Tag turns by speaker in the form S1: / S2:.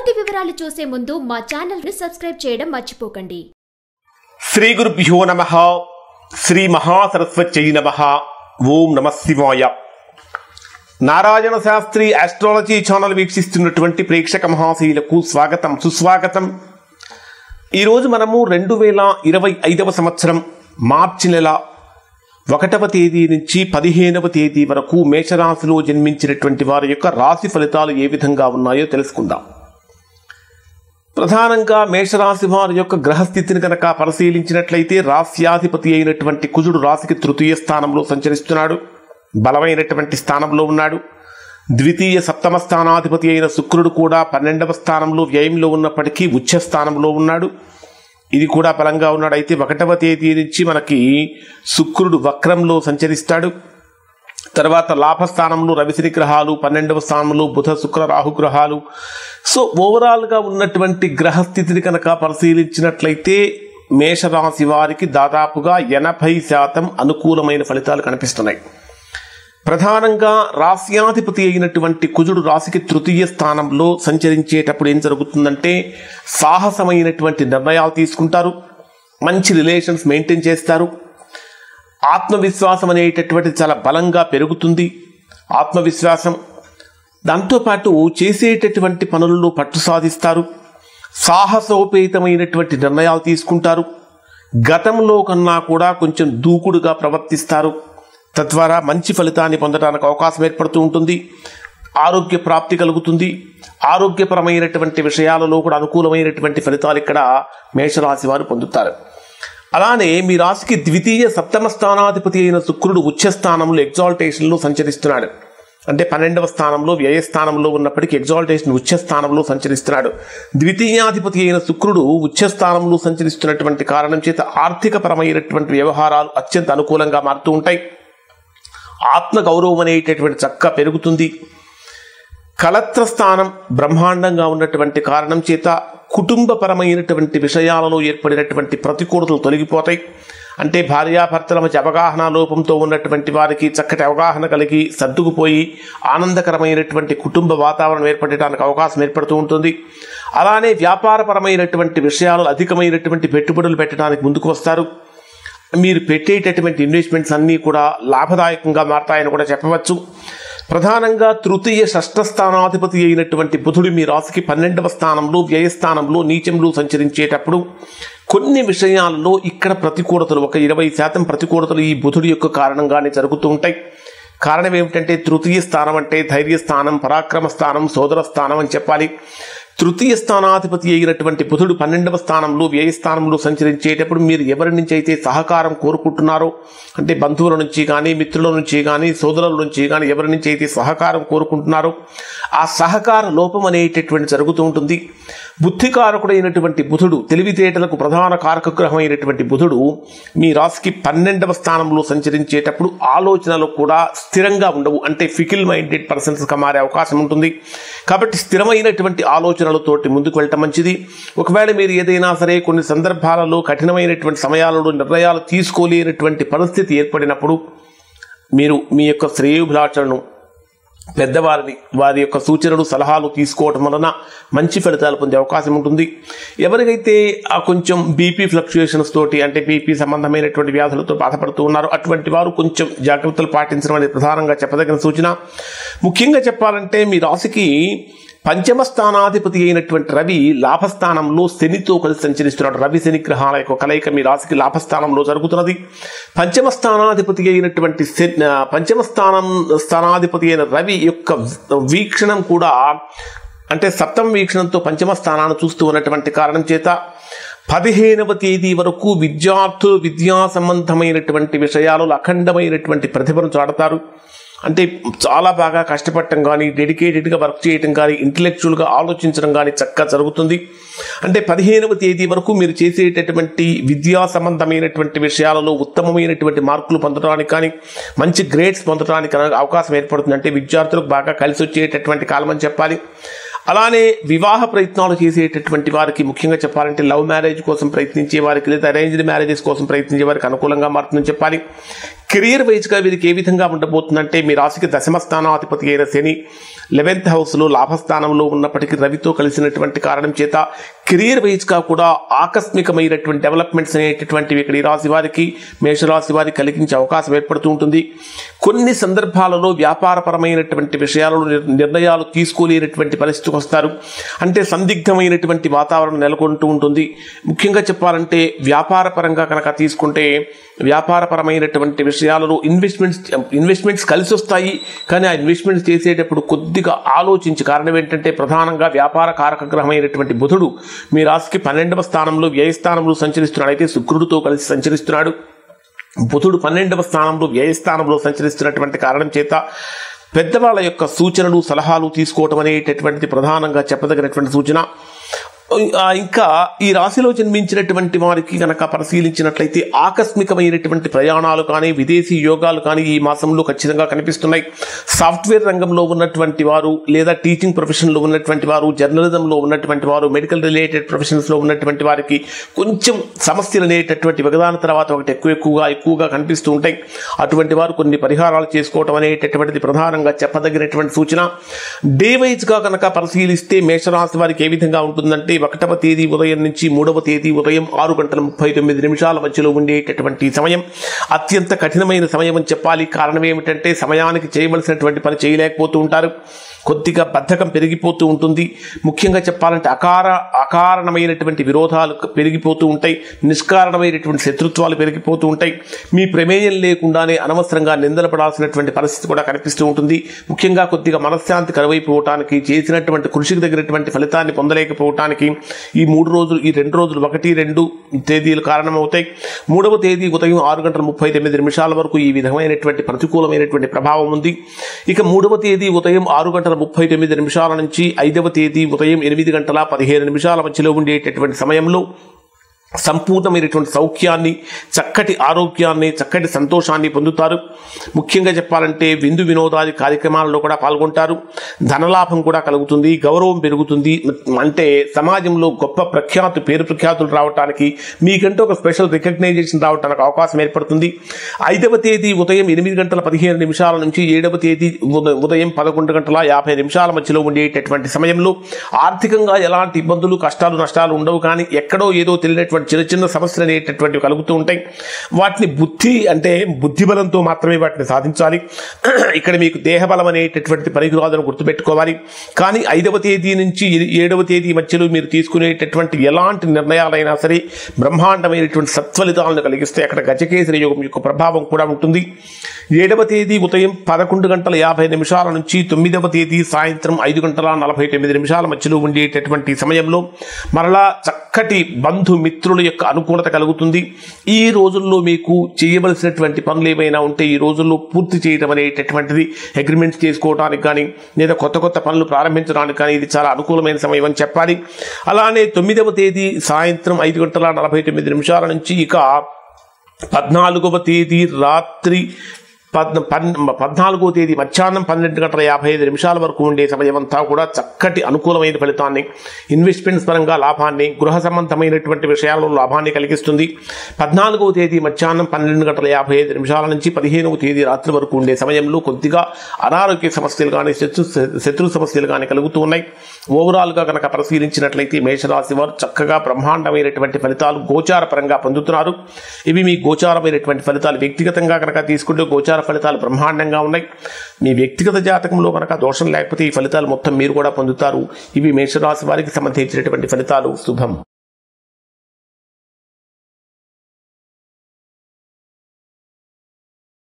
S1: పూర్తి వివరాలు చూసే ముందు మా ఛానల్ ని సబ్స్క్రైబ్ చేయడం మర్చిపోకండి.
S2: శ్రీ గురుభ్యో నమః. శ్రీ మహాసరస్వత్యై నమః. ఓం నమః శివాయ. నారాయణ శాస్త్రి ఆస్ట్రాలజీ ఛానల్ వీక్షిస్తున్నటువంటి ప్రేక్షక మహాశీలకు స్వాగతం, సుస్వాగతం. ఈరోజు మనము 2025 సంవత్సరం మార్చి నెల 1వ తేదీ నుంచి 15వ తేదీ వరకు మేషరాశిలో జన్మించినటువంటి వారి యొక్క రాశి ఫలితాలు ఏ విధంగా ఉన్నాయో తెలుసుకుందాం. ప్రధానంగా మేషరాశి వారి యొక్క గ్రహస్థితిని కనుక పరిశీలించినట్లయితే రాశ్యాధిపతి అయినటువంటి కుజుడు రాశికి తృతీయ స్థానంలో సంచరిస్తున్నాడు, బలమైనటువంటి స్థానంలో ఉన్నాడు. ద్వితీయ సప్తమ స్థానాధిపతి అయిన శుక్రుడు కూడా 12వ స్థానంలో వ్యయంలో ఉన్నప్పటికీ ఉచ్చ స్థానంలో ఉన్నాడు. ఇది కూడా బలంగా ఉన్నాడు. అయితే 1వ తేదీ నుంచి మనకి శుక్రుడు వక్రంలో సంచరిస్తాడు. తర్వాత లాభస్థానంలో రవిశని గ్రహాలు, 12వ స్థానంలో బుధ శుక్ర రాహు గ్రహాలు. సో ఓవరాల్గా ఉన్నటువంటి గ్రహస్థితిని కనుక పరిశీలించినట్లయితే మేషరాశి వారికి దాదాపుగా 80% అనుకూలమైన ఫలితాలు కనిపిస్తున్నాయి. ప్రధానంగా రాశ్యాధిపతి అయినటువంటి కుజుడు రాశికి తృతీయ స్థానంలో సంచరించేటప్పుడు ఏం జరుగుతుందంటే సాహసమైనటువంటి నిర్ణయాలు తీసుకుంటారు, మంచి రిలేషన్స్ మెయింటైన్ చేస్తారు, ఆత్మవిశ్వాసం అనేటటువంటిది చాలా బలంగా పెరుగుతుంది. ఆత్మవిశ్వాసం దాంతోపాటు చేసేటటువంటి పనులలో పట్టు సాధిస్తారు, సాహసోపేతమైనటువంటి నిర్ణయాలు తీసుకుంటారు, గతంలో కన్నా కూడా కొంచెం దూకుడుగా ప్రవర్తిస్తారు. తద్వారా మంచి ఫలితాన్ని పొందడానికి అవకాశం ఏర్పడుతూ ఉంటుంది. ఆరోగ్య ప్రాప్తి కలుగుతుంది. ఆరోగ్యపరమైనటువంటి విషయాలలో కూడా అనుకూలమైనటువంటి ఫలితాలు ఇక్కడ మేషరాశి వారు పొందుతారు. అలానే మీ రాశికి ద్వితీయ సప్తమ స్థానాధిపతి అయిన శుక్రుడు ఉచ్చ స్థానంలో ఎగ్జాల్టేషన్లో సంచరిస్తున్నాడు. అంటే 12వ స్థానంలో వ్యయస్థానంలో ఉన్నప్పటికీ ఎగ్జాల్టేషన్ ఉచ్చ స్థానంలో సంచరిస్తున్నాడు. ద్వితీయాధిపతి అయిన శుక్రుడు ఉచ్చ స్థానంలో సంచరిస్తున్నటువంటి కారణం చేత ఆర్థికపరమైనటువంటి వ్యవహారాలు అత్యంత అనుకూలంగా మారుతూ ఉంటాయి. ఆత్మ గౌరవం అనేటటువంటి చక్కగా పెరుగుతుంది. కళత్ర స్థానం బ్రహ్మాండంగా ఉన్నటువంటి కారణం చేత కుటుంబపరమైనటువంటి విషయాలలో ఏర్పడినటువంటి ప్రతికూలతలు తొలగిపోతాయి. అంటే భార్యాభర్తల మధ్య అవగాహన లోపంతో ఉన్నటువంటి వారికి చక్కటి అవగాహన కలిగి సర్దుకుపోయి ఆనందకరమైనటువంటి కుటుంబ వాతావరణం ఏర్పడటానికి అవకాశం ఏర్పడుతూ ఉంటుంది. అలానే వ్యాపారపరమైనటువంటి విషయాలు అధికమైనటువంటి పెట్టుబడులు పెట్టడానికి ముందుకు వస్తారు. మీరు పెట్టేటటువంటి ఇన్వెస్ట్మెంట్స్ అన్నీ కూడా లాభదాయకంగా మారతాయని కూడా చెప్పవచ్చు. ప్రధానంగా తృతీయ షష్ఠ స్థానాధిపతి అయినటువంటి బుధుడు మీ రాశికి 12వ స్థానంలో వ్యయస్థానంలో నీచంలో సంచరించేటప్పుడు కొన్ని విషయాల్లో ఇక్కడ ప్రతికూలతలు, ఒక 20% ప్రతికూలతలు ఈ బుధుడి యొక్క కారణంగానే జరుగుతూ ఉంటాయి. కారణం ఏమిటంటే తృతీయ స్థానం అంటే ధైర్య స్థానం, పరాక్రమ స్థానం, సోదర స్థానం అని చెప్పాలి. తృతీయ స్థానాధిపతి అయినటువంటి బుధుడు 12వ స్థానంలో వ్యయస్థానంలో సంచరించేటప్పుడు మీరు ఎవరి నుంచి అయితే సహకారం కోరుకుంటున్నారో, అంటే బంధువుల నుంచి కానీ, మిత్రుల నుంచి కానీ, సోదరుల నుంచి కానీ ఎవరి నుంచి అయితే సహకారం కోరుకుంటున్నారో ఆ సహకార లోపం అనేటటువంటి జరుగుతూ ఉంటుంది. బుద్ధికారకుడైనటువంటి బుధుడు, తెలివితేటలకు ప్రధాన కారకగ్రహం అయినటువంటి బుధుడు మీ రాశికి 12వ స్థానంలో సంచరించేటప్పుడు ఆలోచనలు కూడా స్థిరంగా ఉండవు. అంటే ఫికిల్ మైండెడ్ పర్సన్స్గా మారే అవకాశం ఉంటుంది. కాబట్టి స్థిరమైనటువంటి ఆలోచనలతోటి ముందుకు వెళ్ళటం మంచిది. ఒకవేళ మీరు ఏదైనా సరే కొన్ని సందర్భాలలో కఠినమైనటువంటి సమయాలలో నిర్ణయాలు తీసుకోలేనటువంటి పరిస్థితి ఏర్పడినప్పుడు మీరు మీ యొక్క శ్రేయోభిలాషలను పెద్దవారిని వారి యొక్క సూచనలు సలహాలు తీసుకోవటం వలన మంచి ఫలితాలు పొందే అవకాశం ఉంటుంది. ఎవరికైతే కొంచెం బీపీ ఫ్లక్చుయేషన్స్ తోటి, అంటే బీపీ సంబంధమైనటువంటి వ్యాధులతో బాధపడుతూ ఉన్నారో అటువంటి వారు కొంచెం జాగ్రత్తలు పాటించడం అనేది ప్రధానంగా చెప్పదగిన సూచన. ముఖ్యంగా చెప్పాలంటే మీ రాశికి 5వ స్థానాధిపతి అయినటువంటి రవి లాభస్థానంలో శనితో కలిసి సంచరిస్తున్నాడు. రవి శని గ్రహాల యొక్క కలయిక మీ రాశికి లాభస్థానంలో జరుగుతున్నది. 5వ స్థానాధిపతి అయినటువంటి స్థానాధిపతి అయిన రవి యొక్క వీక్షణం కూడా, అంటే సప్తమ వీక్షణంతో 5వ స్థానాన్ని చూస్తూ ఉన్నటువంటి కారణం చేత 15వ తేదీ వరకు విద్యార్థులు విద్యా సంబంధమైనటువంటి విషయాలలో అఖండమైనటువంటి ప్రతిభను చాటుతారు. అంటే చాలా బాగా కష్టపడటం కానీ, డెడికేటెడ్గా వర్క్ చేయటం కానీ, ఇంటలెక్చువల్గా ఆలోచించడం కానీ చక్కగా జరుగుతుంది. అంటే 15వ తేదీ వరకు మీరు చేసేటటువంటి విద్యా సంబంధమైనటువంటి విషయాలలో ఉత్తమమైనటువంటి మార్కులు పొందడానికి కానీ, మంచి గ్రేడ్స్ పొందడానికి అవకాశం ఏర్పడుతుంది. అంటే విద్యార్థులకు బాగా కలిసి వచ్చేటటువంటి కాలం అని చెప్పాలి. అలానే వివాహ ప్రయత్నాలు చేసేటటువంటి వారికి, ముఖ్యంగా చెప్పాలంటే లవ్ మ్యారేజ్ కోసం ప్రయత్నించే వారికి లేదా అరేంజ్డ్ మ్యారేజెస్ కోసం ప్రయత్నించే వారికి అనుకూలంగా మారుతుందని చెప్పాలి. కెరియర్ వైజ్గా వీరికి ఏ విధంగా ఉండబోతుందంటే మీ రాశికి దశమ స్థానాధిపతి అయిన శని 11th హౌస్లో లాభస్థానంలో ఉన్నప్పటికీ రవితో కలిసినటువంటి కారణం చేత కెరియర్ వైజ్గా కూడా ఆకస్మికమైనటువంటి డెవలప్మెంట్స్ అనేటటువంటివి ఇక్కడ ఈ రాశి వారికి మేషరాశి వారికి కలిగించే అవకాశం ఏర్పడుతూ ఉంటుంది. కొన్ని సందర్భాలలో వ్యాపారపరమైనటువంటి విషయాలలో నిర్ణయాలు తీసుకోలేనటువంటి పరిస్థితికి వస్తారు. అంటే సందిగ్ధమైనటువంటి వాతావరణం నెలకొంటూ ఉంటుంది. ముఖ్యంగా చెప్పాలంటే వ్యాపారపరంగా కనుక తీసుకుంటే వ్యాపారపరమైనటువంటి విషయాలలో ఇన్వెస్ట్మెంట్స్ కలిసి వస్తాయి. కానీ ఆ ఇన్వెస్ట్మెంట్స్ చేసేటప్పుడు కొద్దిగా ఆలోచించి, కారణం ఏంటంటే ప్రధానంగా వ్యాపార కారక గ్రహమైనటువంటి బుధుడు మీ రాశికి 12వ స్థానంలో వ్యయస్థానంలో సంచరిస్తున్నాడు. అయితే శుక్రుడితో కలిసి సంచరిస్తున్నాడు. బుధుడు 12వ స్థానంలో వ్యయస్థానంలో సంచరిస్తున్నటువంటి కారణం చేత పెద్దవాళ్ళ యొక్క సూచనలు సలహాలు తీసుకోవటం అనేటటువంటిది ప్రధానంగా చెప్పదగినటువంటి సూచన. ఇంకా ఈ రాశిలో జన్మించినటువంటి వారికి కనుక పరిశీలించినట్లయితే ఆకస్మికమైనటువంటి ప్రయాణాలు కానీ విదేశీ యోగాలు కానీ ఈ మాసంలో ఖచ్చితంగా కనిపిస్తున్నాయి. సాఫ్ట్వేర్ రంగంలో ఉన్నటువంటి వారు లేదా టీచింగ్ ప్రొఫెషన్లో ఉన్నటువంటి వారు, జర్నలిజంలో ఉన్నటువంటి వారు, మెడికల్ రిలేటెడ్ ప్రొఫెషన్స్లో ఉన్నటువంటి వారికి కొంచెం సమస్యలు అనేటటువంటి ఒకదాని తర్వాత ఒకటి ఎక్కువగా కనిపిస్తూ ఉంటాయి. అటువంటి వారు కొన్ని పరిహారాలు చేసుకోవటం అనేటటువంటిది ప్రధానంగా చెప్పదగినటువంటి సూచన. డే వైజ్గా కనుక పరిశీలిస్తే మేషరాశి వారికి ఏ విధంగా ఉంటుందంటే 1వ తేదీ ఉదయం నుంచి 3వ తేదీ ఉదయం 6:39 మధ్యలో ఉండేటటువంటి సమయం అత్యంత కఠినమైన సమయం అని చెప్పాలి. కారణం ఏమిటంటే సమయానికి చేయవలసినటువంటి పని చేయలేకపోతూ ఉంటారు. కొద్దిగా బద్ధకం పెరిగిపోతూ ఉంటుంది. ముఖ్యంగా చెప్పాలంటే అకారణమైనటువంటి విరోధాలు పెరిగిపోతూ ఉంటాయి. నిష్కారణమైనటువంటి శత్రుత్వాలు పెరిగిపోతూ ఉంటాయి. మీ ప్రమేయం లేకుండానే అనవసరంగా నిందలు పడాల్సినటువంటి పరిస్థితి కూడా కనిపిస్తూ ఉంటుంది. ముఖ్యంగా కొద్దిగా మనశ్శాంతి కరువైపోవటానికి, చేసినటువంటి కృషికి తగినటువంటి ఫలితాన్ని పొందలేకపోవటానికి ఈ 2 రోజులు 1-2 తేదీలు కారణమవుతాయి. 3వ తేదీ ఉదయం 6:39 వరకు ఈ విధమైనటువంటి ప్రతికూలమైనటువంటి ప్రభావం ఉంది. ఇక 3వ తేదీ ఉదయం 6:39 నుంచి 5వ తేదీ ఉదయం 8:15 మధ్యలో ఉండేటటువంటి సమయంలో సంపూర్ణమైనటువంటి సౌఖ్యాన్ని, చక్కటి ఆరోగ్యాన్ని, చక్కటి సంతోషాన్ని పొందుతారు. ముఖ్యంగా చెప్పాలంటే విందు వినోదాది కార్యక్రమాలలో కూడా పాల్గొంటారు. ధనలాభం కూడా కలుగుతుంది, గౌరవం పెరుగుతుంది. అంటే సమాజంలో గొప్ప పేరు ప్రఖ్యాతులు రావడానికి, మీకంటూ ఒక స్పెషల్ రికగ్నైజేషన్ రావడానికి అవకాశం ఏర్పడుతుంది. 5వ తేదీ ఉదయం 8:15 నుంచి 7వ తేదీ ఉదయం 11:50 మధ్యలో ఉండేటటువంటి సమయంలో ఆర్థికంగా ఎలాంటి ఇబ్బందులు, కష్టాలు, నష్టాలు ఉండవు. కానీ ఎక్కడో ఏదో తెలియనటువంటి చిన్న సమస్యలు అనేటటువంటివి కలుగుతూ ఉంటాయి. వాటిని బుద్ధిబలంతో మాత్రమే వాటిని సాధించాలి. ఇక్కడ మీకు దేహబలం అనేటటువంటి పనికిరాదని గుర్తుపెట్టుకోవాలి. కానీ 5వ తేదీ నుంచి 7వ తేదీ మధ్యలో మీరు తీసుకునేటటువంటి ఎలాంటి నిర్ణయాలైనా సరే బ్రహ్మాండమైనటువంటి సత్ఫలితాలను కలిగిస్తే అక్కడ గజకేసరి యోగం యొక్క ప్రభావం కూడా ఉంటుంది. 7వ తేదీ ఉదయం 11:50 నుంచి 9వ తేదీ సాయంత్రం 5:49 మధ్యలో ఉండేటటువంటి సమయంలో మరలా చక్కటి బంధుమిత్రుల యొక్క అనుకూలత కలుగుతుంది. ఈ రోజుల్లో మీకు చేయవలసినటువంటి పనులు ఏమైనా ఉంటే ఈ రోజుల్లో పూర్తి చేయడం అనేటటువంటిది, అగ్రిమెంట్స్ చేసుకోవడానికి కానీ లేదా కొత్త పనులు ప్రారంభించడానికి కానీ ఇది చాలా అనుకూలమైన సమయం అని చెప్పాలి. అలానే 9వ తేదీ సాయంత్రం 5:49 నుంచి ఇక 14వ తేదీ రాత్రి 14వ తేదీ మధ్యాహ్నం 12:55 వరకు ఉండే సమయం అంతా కూడా చక్కటి అనుకూలమైన ఫలితాన్ని, ఇన్వెస్ట్మెంట్స్ పరంగా లాభాన్ని, గృహ సంబంధమైనటువంటి విషయాల్లో లాభాన్ని కలిగిస్తుంది. 14వ తేదీ మధ్యాహ్నం 12:55 నుంచి 15వ తేదీ రాత్రి వరకు ఉండే సమయంలో కొద్దిగా అనారోగ్య సమస్యలు కానీ శత్రు సమస్యలు కానీ కలుగుతూ ఉన్నాయి. ఓవరాల్గా కనుక పరిశీలించినట్లయితే మేషరాశి వారు చక్కగా బ్రహ్మాండమైనటువంటి ఫలితాలు గోచార పరంగా పొందుతున్నారు. ఇవి మీ గోచారమైనటువంటి ఫలితాలు. వ్యక్తిగతంగా కనుక తీసుకుంటే గోచార ఫలితాలు బ్రహ్మాండంగా ఉన్నాయి. మీ వ్యక్తిగత జాతకంలో కనుక దోషం లేకపోతే ఈ ఫలితాలు మొత్తం మీరు కూడా పొందుతారు. ఇవి మేషరాశి వారికి సంబంధించినటువంటి ఫలితాలు. శుభం.